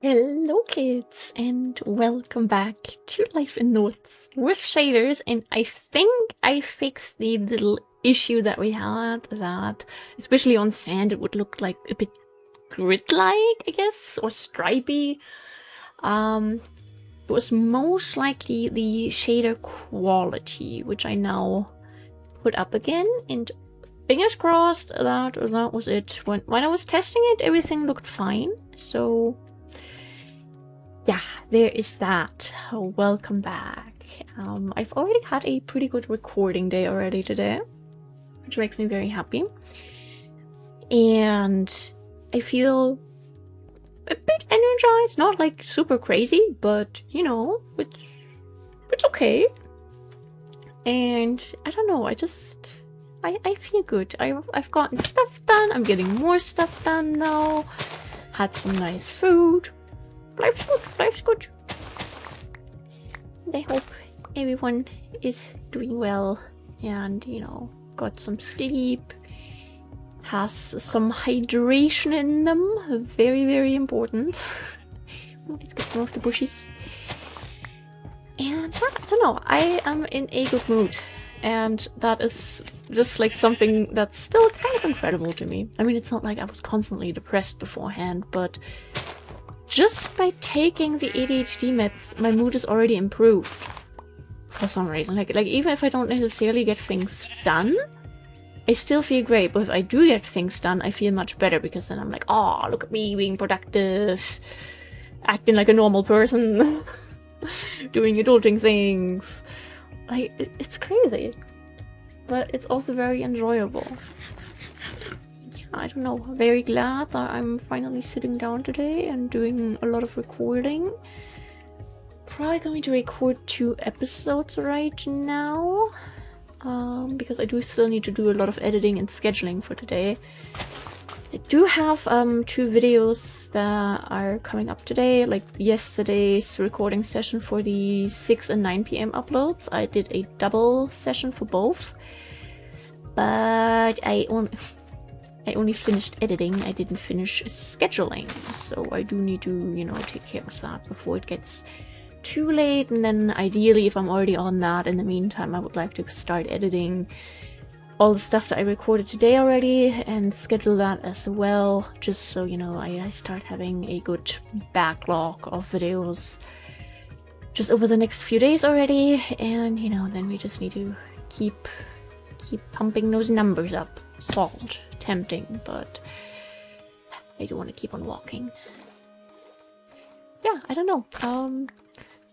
Hello kids and welcome back to Life in Notes with shaders, and I think I fixed the little issue that we had that especially on sand it would look like a bit grid-like, I guess, or stripy. It was most likely the shader quality, which I now put up again, and fingers crossed that was it. When I was testing it, everything looked fine, so yeah, there is that. Welcome back. I've already had a pretty good recording day already today, which makes me very happy. And I feel a bit energized, not like super crazy, but you know, it's okay. And I don't know, I feel good. I've gotten stuff done, I'm getting more stuff done now. Had some nice food. Life's good. I hope everyone is doing well and, you know, got some sleep, has some hydration in them. Very, very important. Let's get some of the bushes. And I don't know, I am in a good mood. And that is just like something that's still kind of incredible to me. I mean, it's not like I was constantly depressed beforehand, but just by taking the ADHD meds, my mood is already improved. For some reason. Like even if I don't necessarily get things done, I still feel great. But if I do get things done, I feel much better, because then I'm like, oh, look at me being productive, acting like a normal person, doing adulting things. Like, it's crazy. But it's also very enjoyable. I don't know, very glad that I'm finally sitting down today and doing a lot of recording. Probably going to record 2 episodes right now, because I do still need to do a lot of editing and scheduling for today. I do have 2 videos that are coming up today, like yesterday's recording session for the 6 and 9 p.m. uploads. I did a double session for both, but I only finished editing, I didn't finish scheduling, so I do need to, you know, take care of that before it gets too late. And then ideally, if I'm already on that, in the meantime, I would like to start editing all the stuff that I recorded today already and schedule that as well, just so, you know, I start having a good backlog of videos just over the next few days already. And, you know, then we just need to keep pumping those numbers up. Salt. Tempting, but I do want to keep on walking. Yeah, I don't know.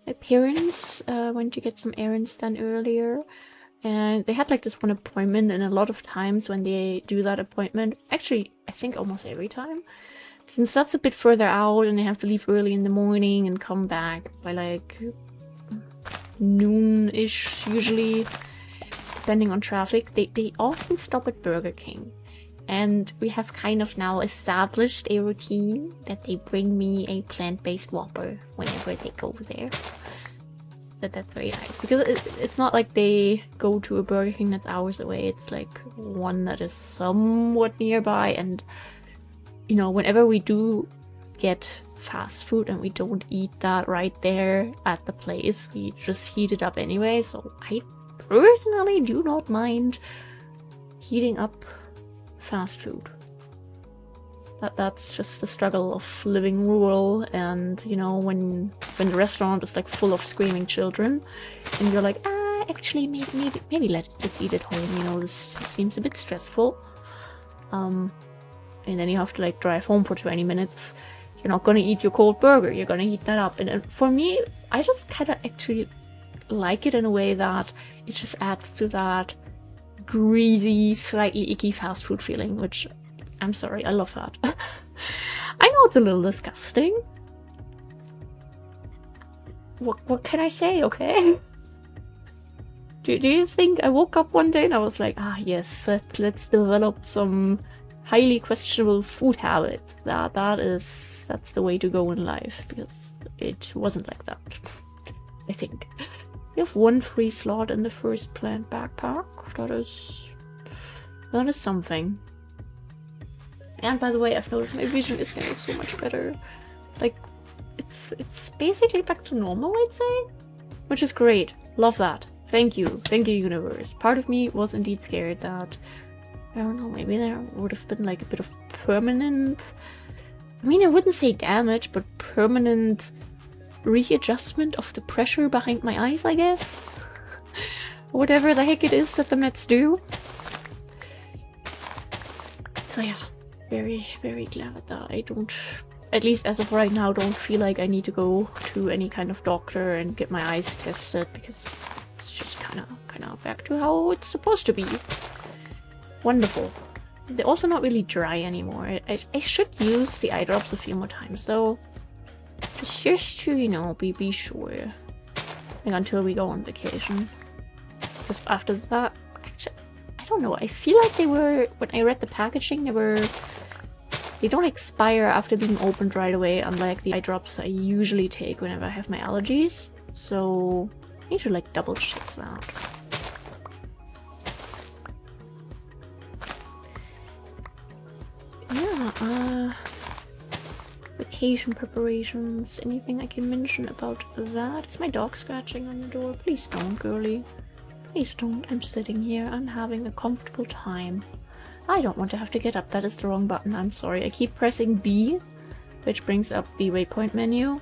My parents went to get some errands done earlier, and they had like this one appointment, and a lot of times when they do that appointment, actually I think almost every time, since that's a bit further out and they have to leave early in the morning and come back by like noon-ish usually, depending on traffic, they often stop at Burger King. And we have kind of now established a routine that they bring me a plant-based Whopper whenever they go there. That's very nice, because it's not like they go to a Burger King that's hours away. It's like one that is somewhat nearby, and you know, whenever we do get fast food and we don't eat that right there at the place, we just heat it up anyway. So I personally do not mind heating up fast food. That's just the struggle of living rural, and you know, when the restaurant is like full of screaming children and you're like, actually maybe let's eat at home, you know, this seems a bit stressful, and then you have to like drive home for 20 minutes. You're not gonna eat your cold burger, you're gonna heat that up. And for me, I just kind of actually like it in a way that it just adds to that greasy, slightly icky fast food feeling, which, I'm sorry, I love that. I know it's a little disgusting. What can I say, okay? Do you think I woke up one day and I was like, yes, let's develop some highly questionable food habits. That's the way to go in life, because it wasn't like that. I think. We have 1 free slot in the first plant backpack. That is something. And by the way, I've noticed my vision is getting so much better. Like, it's basically back to normal, I'd say. Which is great. Love that. Thank you. Thank you, universe. Part of me was indeed scared that, I don't know, maybe there would have been like a bit of permanent, I mean, I wouldn't say damage, but permanent readjustment of the pressure behind my eyes, I guess. Whatever the heck it is that the meds do. So yeah, very, very glad that I don't, at least as of right now, don't feel like I need to go to any kind of doctor and get my eyes tested, because it's just kind of back to how it's supposed to be. Wonderful. They're also not really dry anymore. I should use the eye drops a few more times though. Just to, you know, be sure. Like until we go on vacation. Because after that, actually, I don't know. I feel like they were, when I read the packaging, they don't expire after being opened right away, unlike the eye drops I usually take whenever I have my allergies. So I need to like double check that. Yeah, vacation preparations. Anything I can mention about that? Is my dog scratching on the door? Please don't, girly. Please don't. I'm sitting here. I'm having a comfortable time. I don't want to have to get up. That is the wrong button. I'm sorry. I keep pressing B, which brings up the waypoint menu.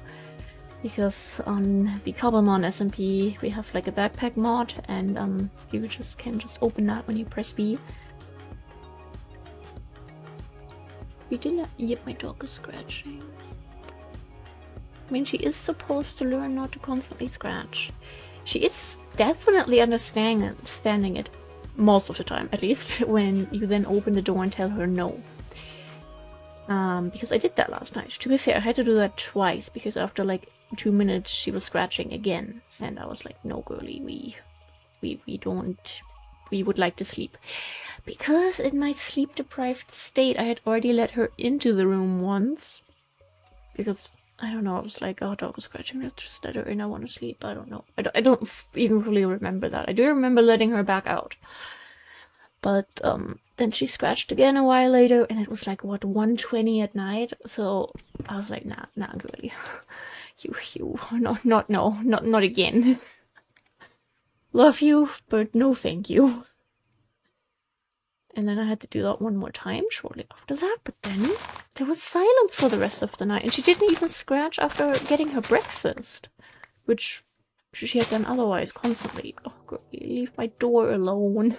Because on the Cobblemon SMP, we have like a backpack mod, and you can just open that when you press B. We did not. Yep, my dog is scratching. I mean, she is supposed to learn not to constantly scratch. She is definitely understanding it most of the time, at least, when you then open the door and tell her no. Because I did that last night. To be fair, I had to do that twice, because after like 2 minutes she was scratching again, and I was like, no girly, we would like to sleep. Because in my sleep deprived state I had already let her into the room once. Because, I don't know, I was like, oh, dog is scratching, let's just let her in, I want to sleep. I don't know. I don't even really remember that. I do remember letting her back out. But then she scratched again a while later, and it was like, what, 1:20 at night? So I was like, nah, girly. Not again. Love you, but no thank you. And then I had to do that one more time shortly after that, but then there was silence for the rest of the night, and she didn't even scratch after getting her breakfast, which she had done otherwise constantly. Oh, girl, leave my door alone.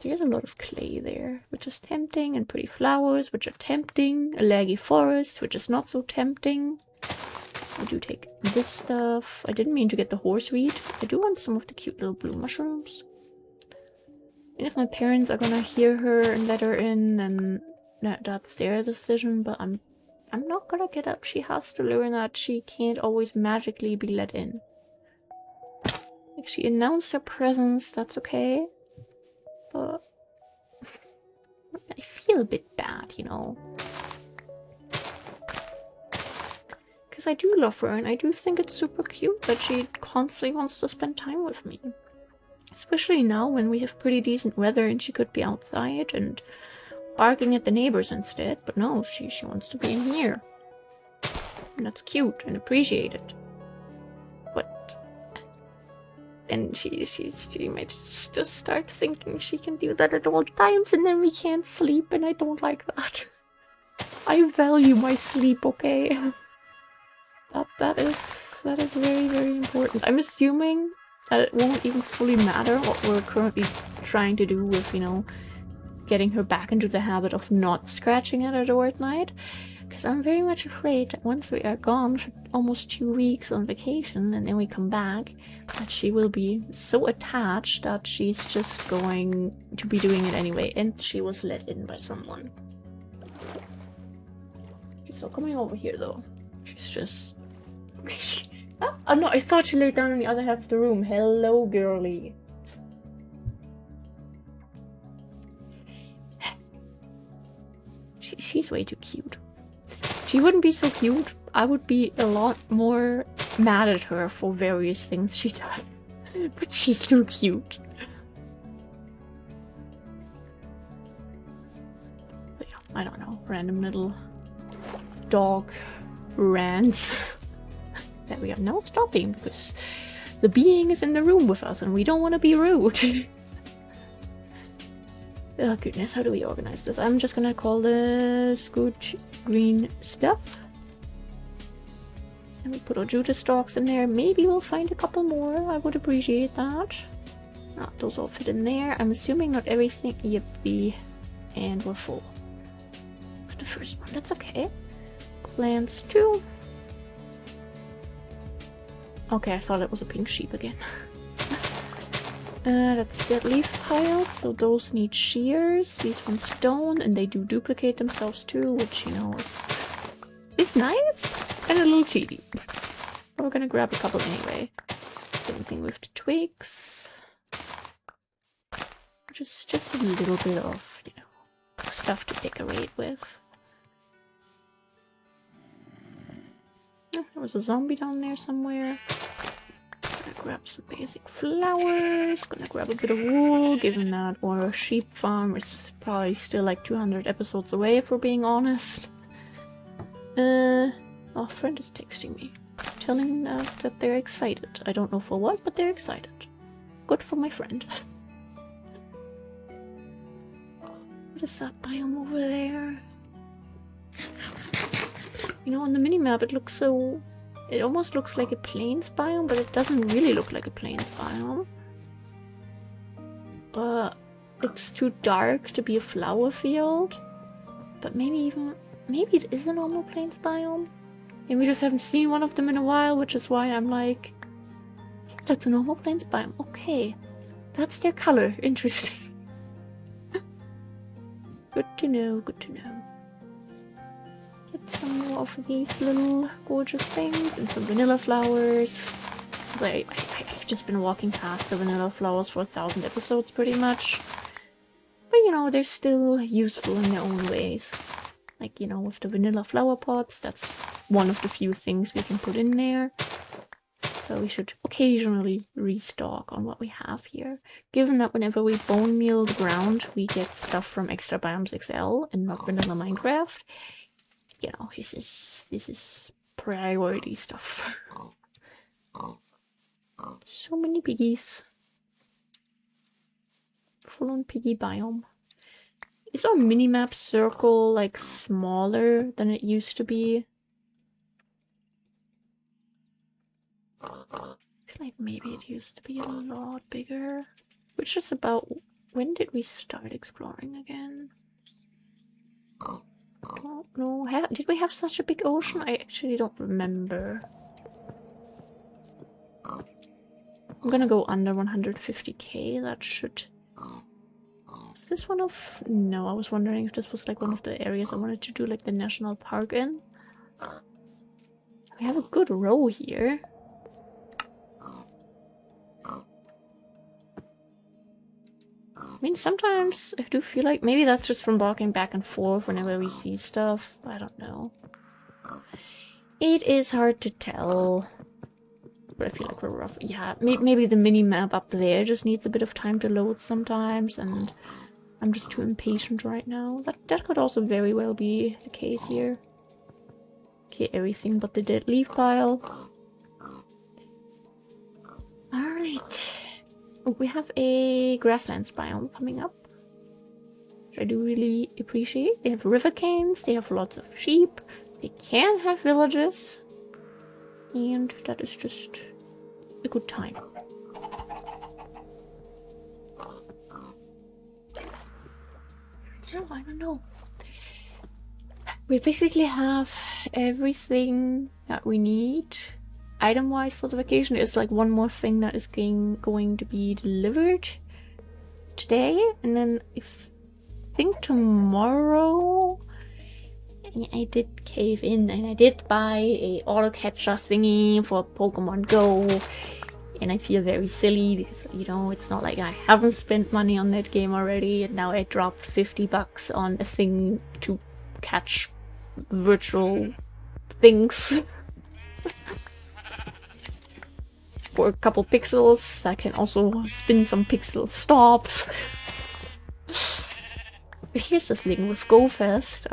There's a lot of clay there, which is tempting, and pretty flowers, which are tempting, a laggy forest, which is not so tempting. I do take this stuff. I didn't mean to get the horseweed. I do want some of the cute little blue mushrooms. And if my parents are gonna hear her and let her in, then that's their decision, but I'm not gonna get up. She has to learn that she can't always magically be let in. Like, she announced her presence, that's okay. But I feel a bit bad, you know. Because I do love her, and I do think it's super cute that she constantly wants to spend time with me. Especially now when we have pretty decent weather and she could be outside and barking at the neighbors instead. But no, she wants to be in here. And that's cute and appreciated. But then she might just start thinking she can do that at all times, and then we can't sleep, and I don't like that. I value my sleep, okay? That is very, very important. I'm assuming that it won't even fully matter what we're currently trying to do with, you know, getting her back into the habit of not scratching at her door at night. Because I'm very much afraid that once we are gone for almost 2 weeks on vacation, and then we come back, that she will be so attached that she's just going to be doing it anyway. And she was let in by someone. She's not coming over here though. She's just... Oh no, I thought she laid down on the other half of the room. Hello, girly. She's way too cute. She wouldn't be so cute. I would be a lot more mad at her for various things she does. But she's too cute. But yeah, I don't know. Random little dog rants that we are now stopping because the being is in the room with us and we don't want to be rude. Oh goodness, how do we organize this? I'm just gonna call this good green stuff. And we put our Judas stalks in there. Maybe we'll find a couple more. I would appreciate that. Ah, those all fit in there. I'm assuming not everything. Yippee. And we're full. For the first one, that's okay. Plants too. Okay, I thought it was a pink sheep again. That's dead leaf piles, so those need shears. These ones don't, and they do duplicate themselves too, which, you know, is nice and a little cheaty. But we're gonna grab a couple anyway. Same thing with the twigs. Just a little bit of, you know, stuff to decorate with. Oh, there was a zombie down there somewhere. Gonna grab some basic flowers. Gonna grab a bit of wool, given that our sheep farm is probably still like 200 episodes away, if we're being honest. Our friend is texting me, telling that they're excited. I don't know for what, but they're excited. Good for my friend. What is that biome over there? You know, on the minimap it looks so... It almost looks like a plains biome, but it doesn't really look like a plains biome. But it's too dark to be a flower field. But maybe it is a normal plains biome. And we just haven't seen one of them in a while, which is why I'm like... Yeah, that's a normal plains biome. Okay. That's their color. Interesting. Good to know, good to know. Get some more of these little gorgeous things and some vanilla flowers. I've just been walking past the vanilla flowers for 1,000 episodes pretty much. But you know, they're still useful in their own ways. Like, you know, with the vanilla flower pots, that's one of the few things we can put in there. So we should occasionally restock on what we have here. Given that whenever we bone meal the ground, we get stuff from Extra Biomes XL and not vanilla Minecraft. You know, this is priority stuff. So many piggies. Full on piggy biome. Is our minimap circle like smaller than it used to be? I feel like maybe it used to be a lot bigger. Which is about... When did we start exploring again? I don't know. Did we have such a big ocean? I actually don't remember. I'm gonna go under 150k. That should... Is this one of... No, I was wondering if this was like one of the areas I wanted to do like the national park in. We have a good row here. I mean, sometimes I do feel like maybe that's just from walking back and forth whenever we see stuff. I don't know. It is hard to tell. But I feel like we're rough. Yeah, maybe the mini-map up there just needs a bit of time to load sometimes, and I'm just too impatient right now. That could also very well be the case here. Okay, everything but the dead leaf pile. Alright. We have a grasslands biome coming up, which I do really appreciate. They have river canes, they have lots of sheep, they can have villages, and that is just a good time. So, I don't know. We basically have everything that we need. Item-wise for the vacation is like one more thing that is going to be delivered today, and then I think tomorrow I did cave in and I did buy a auto catcher thingy for Pokemon Go, and I feel very silly because, you know, it's not like I haven't spent money on that game already, and now I dropped 50 bucks on a thing to catch virtual things. For a couple pixels. I can also spin some pixel stops. here's the thing with GoFest.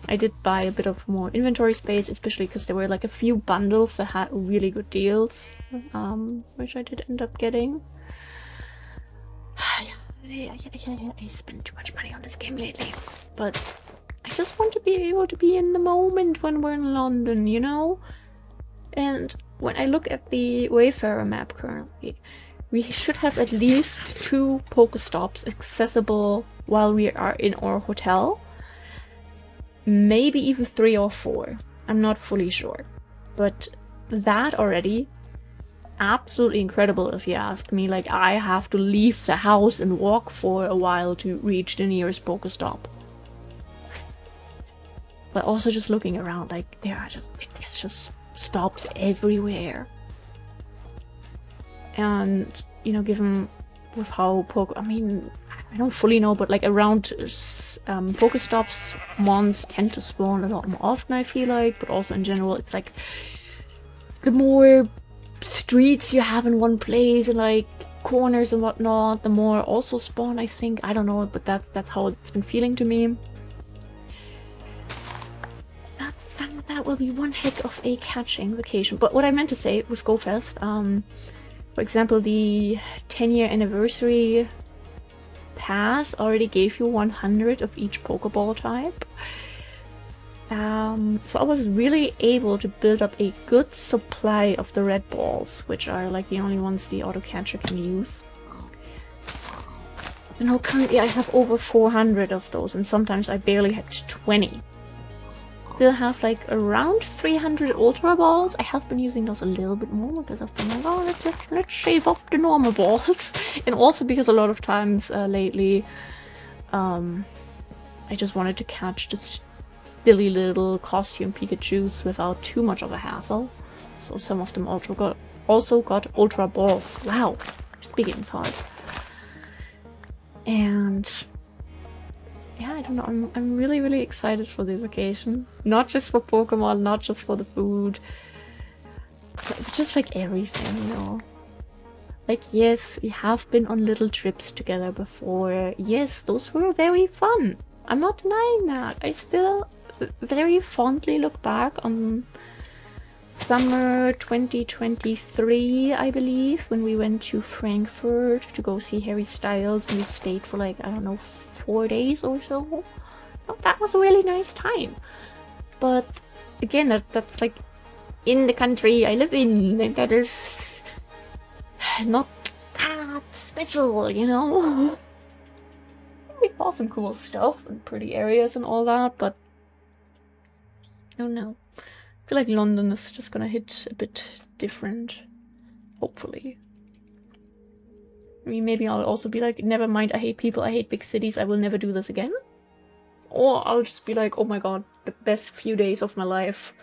I did buy a bit of more inventory space, especially because there were like a few bundles that had really good deals, which I did end up getting. I spent too much money on this game lately, but I just want to be able to be in the moment when we're in London, you know? And when I look at the Wayfarer map currently, we should have at least 2 Pokestops accessible while we are in our hotel. Maybe even 3 or 4. I'm not fully sure. But that already, absolutely incredible if you ask me. Like, I have to leave the house and walk for a while to reach the nearest Pokestop. But also just looking around, like, there's just stops everywhere. And, you know, given with how I mean, I don't fully know, but like around Pokestops, mons tend to spawn a lot more often, I feel like. But also in general, it's like the more streets you have in one place and like corners and whatnot, the more also spawn, I think. I don't know, but that's how it's been feeling to me. That will be one heck of a catching vacation. But what I meant to say with GoFest, for example, the 10-year anniversary pass already gave you 100 of each Pokeball type. So I was really able to build up a good supply of the red balls, which are like the only ones the auto catcher can use. And now currently I have over 400 of those, and sometimes I barely had 20. Still have like around 300 Ultra Balls. I have been using those a little bit more because I've been like, oh, let's shave up the normal balls. And also because a lot of times lately, I just wanted to catch this silly little costume Pikachus without too much of a hassle. So some of them also got Ultra Balls. Wow, speaking is hard. And yeah, I don't know, I'm really, really excited for the vacation. Not just for Pokemon, not just for the food, but just like everything, you know. Like, yes, we have been on little trips together before. Yes, those were very fun. I'm not denying that. I still very fondly look back on summer 2023, I believe, when we went to Frankfurt to go see Harry Styles, and we stayed for like, I don't know, 4 days or so. That was a really nice time. But again, that's like in the country I live in, and that is not that special, you know? We saw some cool stuff and pretty areas and all that, but I don't know. I feel like London is just gonna hit a bit different, hopefully. I mean, maybe I'll also be like, never mind, I hate people, I hate big cities, I will never do this again. Or I'll just be like, oh my god, the best few days of my life,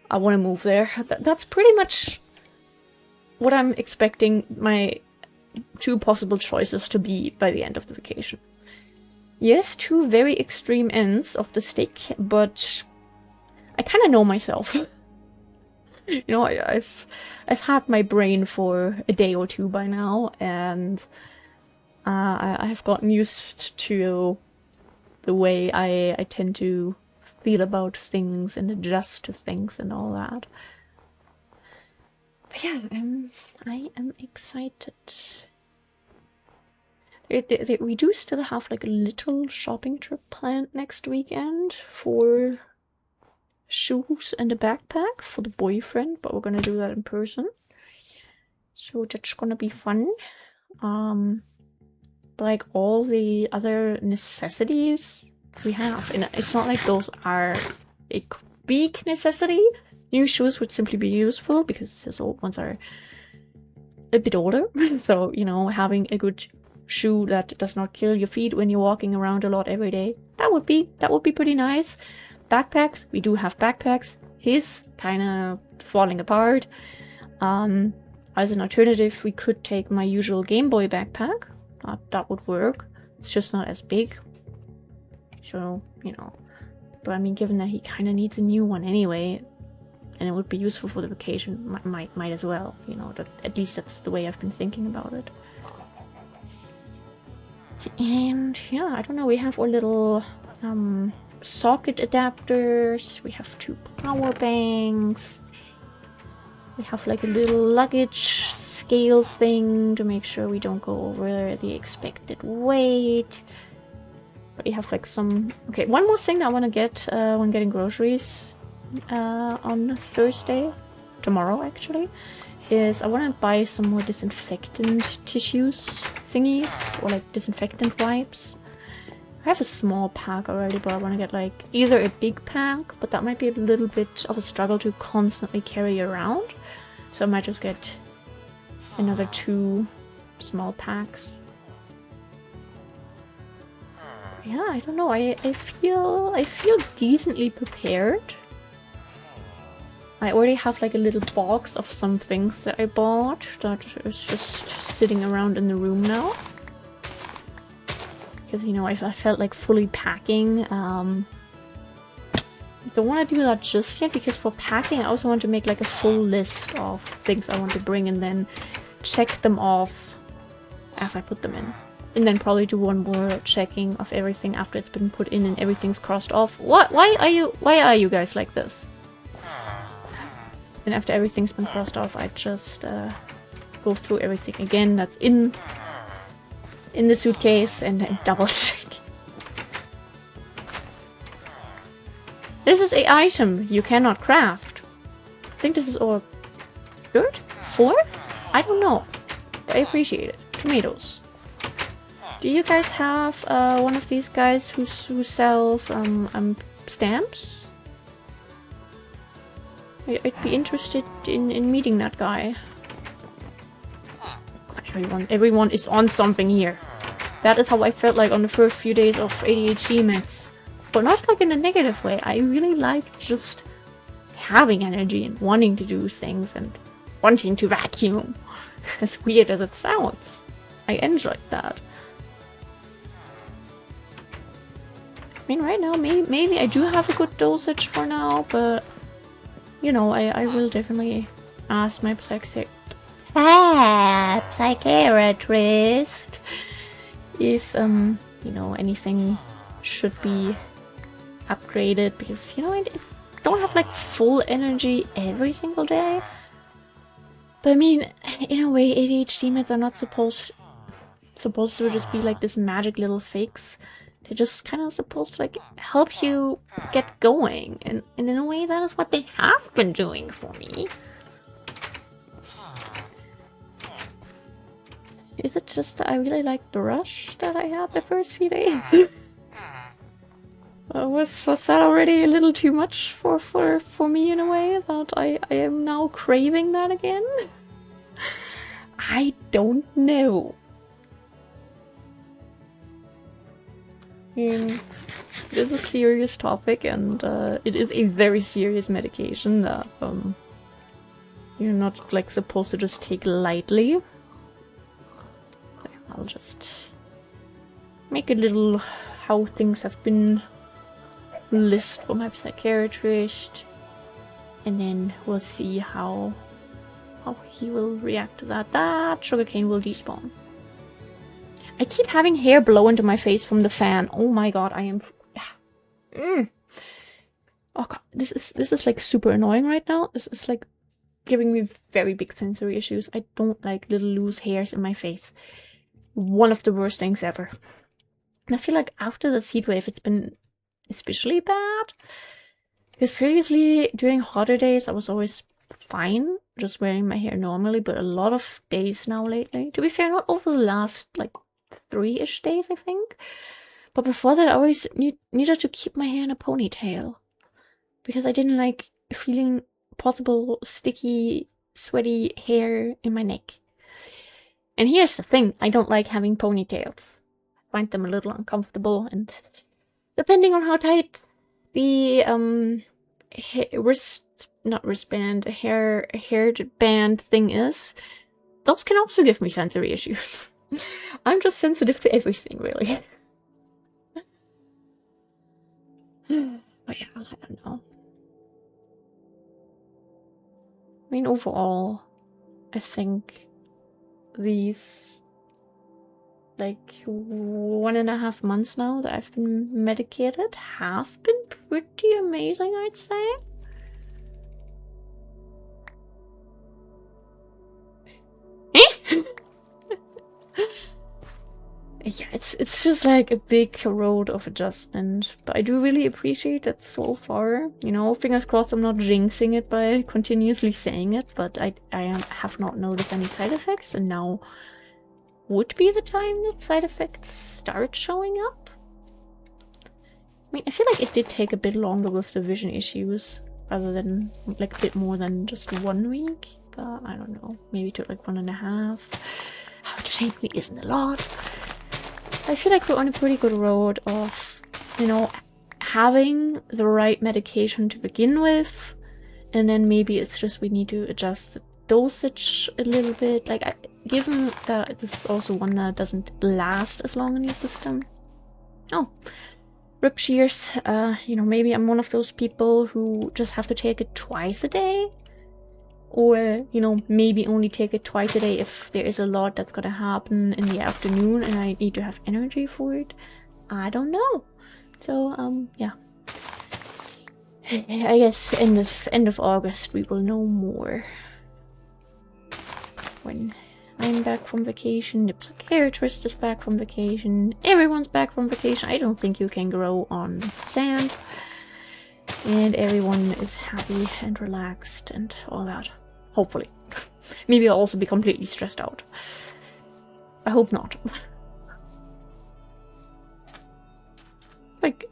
I want to move there. That's pretty much what I'm expecting my 2 possible choices to be by the end of the vacation. Yes, 2 very extreme ends of the stick, but I kind of know myself. You know, I've had my brain for a day or 2 by now, and I've gotten used to the way I tend to feel about things and adjust to things and all that. But yeah, I am excited. We do still have like a little shopping trip planned next weekend for shoes and a backpack for the boyfriend, but we're gonna do that in person. So that's gonna be fun. But like all the other necessities we have, and it's not like those are a big necessity. New shoes would simply be useful because his old ones are a bit older. So, you know, having a good shoe that does not kill your feet when you're walking around a lot every day, that would be pretty nice. Backpacks, we do have backpacks. His kind of falling apart. As an alternative, we could take my usual Game Boy backpack. That would work. It's just not as big. So, you know. But I mean, given that he kind of needs a new one anyway, and it would be useful for the vacation, might as well. You know, at least that's the way I've been thinking about it. And yeah, I don't know, we have our little socket adapters, we have 2 power banks, we have like a little luggage scale thing to make sure we don't go over the expected weight. But we have like some... Okay, one more thing that I want to get when getting groceries on Thursday, tomorrow actually, is I want to buy some more disinfectant tissues thingies, or like disinfectant wipes. I have a small pack already, but I want to get like either a big pack, but that might be a little bit of a struggle to constantly carry around. So I might just get another 2 small packs. Yeah, I don't know. I feel decently prepared. I already have like a little box of some things that I bought that is just sitting around in the room now. Because, you know, I felt like fully packing. Don't want to do that just yet, because for packing I also want to make like a full list of things I want to bring and then check them off as I put them in. And then probably do one more checking of everything after it's been put in and everything's crossed off. What? Why are you guys like this? And after everything's been crossed off, I just go through everything again that's in the suitcase and then double check. This is an item you cannot craft. I think this is our 3rd? 4th? I don't know. I appreciate it. Tomatoes. Do you guys have one of these guys who sells stamps? I'd be interested in meeting that guy. Everyone is on something here. That is how I felt like on the first few days of ADHD meds. But not like in a negative way. I really like just having energy and wanting to do things and wanting to vacuum. As weird as it sounds. I enjoyed that. I mean, right now, maybe I do have a good dosage for now, but... You know, I will definitely ask my psychiatrist if, you know, anything should be upgraded, because, you know, I don't have, like, full energy every single day. But, I mean, in a way, ADHD meds are not supposed to just be, like, this magic little fix. They're just kind of supposed to, like, help you get going. And in a way, that is what they have been doing for me. Is it just that I really like the rush that I had the first few days? Was that already a little too much for me in a way? That I am now craving that again? I don't know. It is a serious topic, and it is a very serious medication that you're not like supposed to just take lightly. I'll just make a little how things have been list for my psychiatrist, and then we'll see how he will react to that. That sugarcane will despawn. I keep having hair blow into my face from the fan. Oh my god, I am... Oh god, this is like super annoying right now. This is like giving me very big sensory issues. I don't like little loose hairs in my face. One of the worst things ever. And I feel like after the heat wave, it's been especially bad. Because previously, during hotter days, I was always fine, just wearing my hair normally, but a lot of days now lately. To be fair, not over the last, like, 3-ish days, I think. But before that, I always needed to keep my hair in a ponytail. Because I didn't like feeling possible sticky, sweaty hair in my neck. And here's the thing, I don't like having ponytails. I find them a little uncomfortable, and depending on how tight the hair band thing is, those can also give me sensory issues. I'm just sensitive to everything, really. But yeah, I don't know. I mean, overall, I think these like 1.5 months now that I've been medicated have been pretty amazing, I'd say. Yeah, it's just like a big road of adjustment, but I do really appreciate it so far. You know, fingers crossed I'm not jinxing it by continuously saying it, but I have not noticed any side effects, and now would be the time that side effects start showing up. I mean, I feel like it did take a bit longer with the vision issues, rather than like a bit more than just 1 week, but I don't know, maybe it took like 1.5, which technically isn't a lot. I feel like we're on a pretty good road of, you know, having the right medication to begin with, and then maybe it's just we need to adjust the dosage a little bit. Like, given that this is also one that doesn't last as long in your system. Oh, rip shears. You know, maybe I'm one of those people who just have to take it twice a day. Or, you know, maybe only take it twice a day if there is a lot that's gonna happen in the afternoon and I need to have energy for it. I don't know. So, yeah. I guess end of August we will know more. When I'm back from vacation, the psychiatrist is back from vacation, everyone's back from vacation. I don't think you can grow on sand. And everyone is happy and relaxed and all that. Hopefully. Maybe I'll also be completely stressed out. I hope not. Like,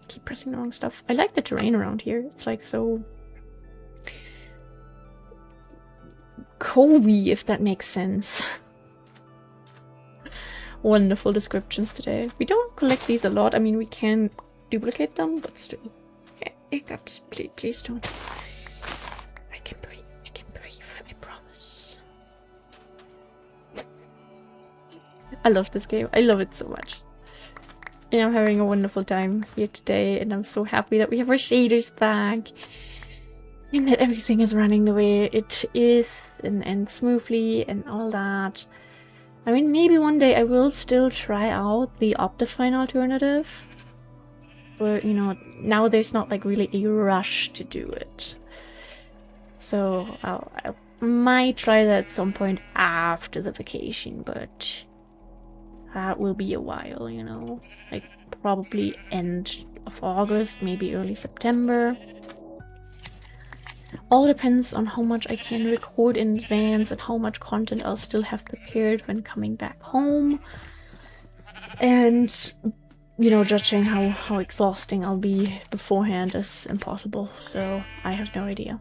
keep pressing the wrong stuff. I like the terrain around here. It's like so Kobe, if that makes sense. Wonderful descriptions today. We don't collect these a lot. I mean, we can duplicate them, but still. Yeah, hiccups. Please don't. I can breathe. I promise. I love this game. I love it so much. And I'm having a wonderful time here today, and I'm so happy that we have our shaders back. And that everything is running the way it is, and smoothly, and all that. I mean, maybe one day I will still try out the Optifine alternative. But, you know, now there's not like really a rush to do it. So I might try that at some point after the vacation, but that will be a while, you know. Like probably end of August, maybe early September. All depends on how much I can record in advance and how much content I'll still have prepared when coming back home. And, you know, judging how exhausting I'll be beforehand is impossible, so I have no idea.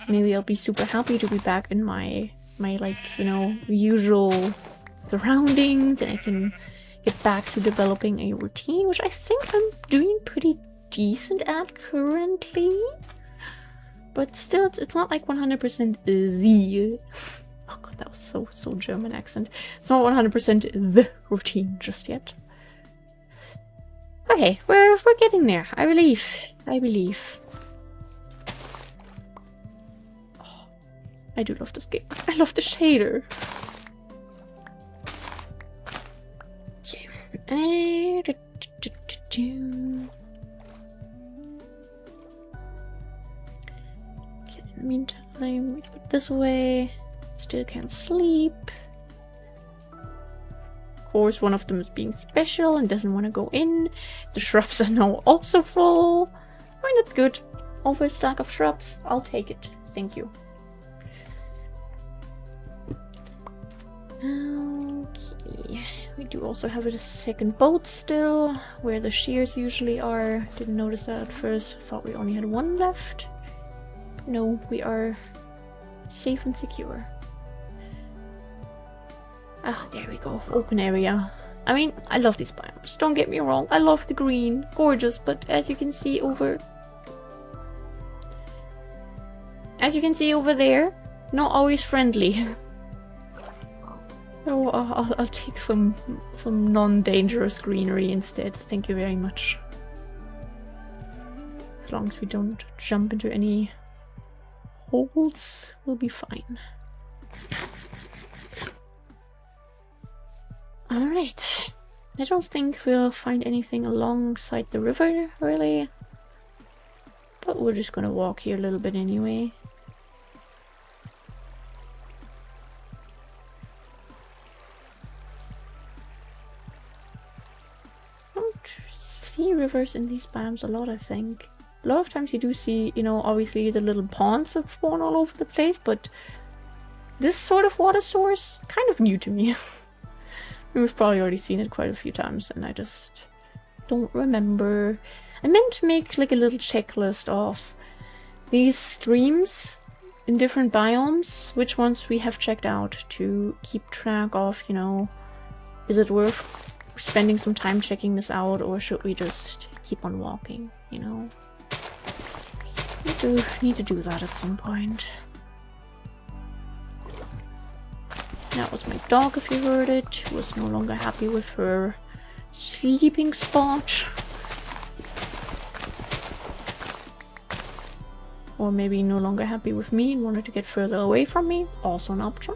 Maybe I'll be super happy to be back in my like, you know, usual surroundings, and I can get back to developing a routine, which I think I'm doing pretty decent at currently. But still, it's not like 100% the... Oh god, that was so German accent. It's not 100% the routine just yet. Okay, we're getting there. I believe. Oh, I do love this game. I love the shader. Okay. In the meantime, we put it this way. Still can't sleep. Of course, one of them is being special and doesn't want to go in. The shrubs are now also full. I mean, that's good. Over a stack of shrubs. I'll take it. Thank you. Okay. We do also have a second boat still, where the shears usually are. Didn't notice that at first. Thought we only had one left. But no, we are safe and secure. Ah, there we go. Open area. I mean, I love these biomes. Don't get me wrong. I love the green. Gorgeous, but as you can see over there, not always friendly. So I'll take some non-dangerous greenery instead. Thank you very much. As long as we don't jump into any holes, we'll be fine. Alright. I don't think we'll find anything alongside the river, really. But we're just gonna walk here a little bit anyway. Don't see rivers in these biomes a lot, I think. A lot of times you do see, you know, obviously the little ponds that spawn all over the place, but this sort of water source, kind of new to me. We've probably already seen it quite a few times and I just don't remember. I meant to make like a little checklist of these streams in different biomes, which ones we have checked out, to keep track of, you know, is it worth spending some time checking this out, or should we just keep on walking, you know? Need to do that at some point. That was my dog, if you heard it, who was no longer happy with her sleeping spot. Or maybe no longer happy with me and wanted to get further away from me. Also an option.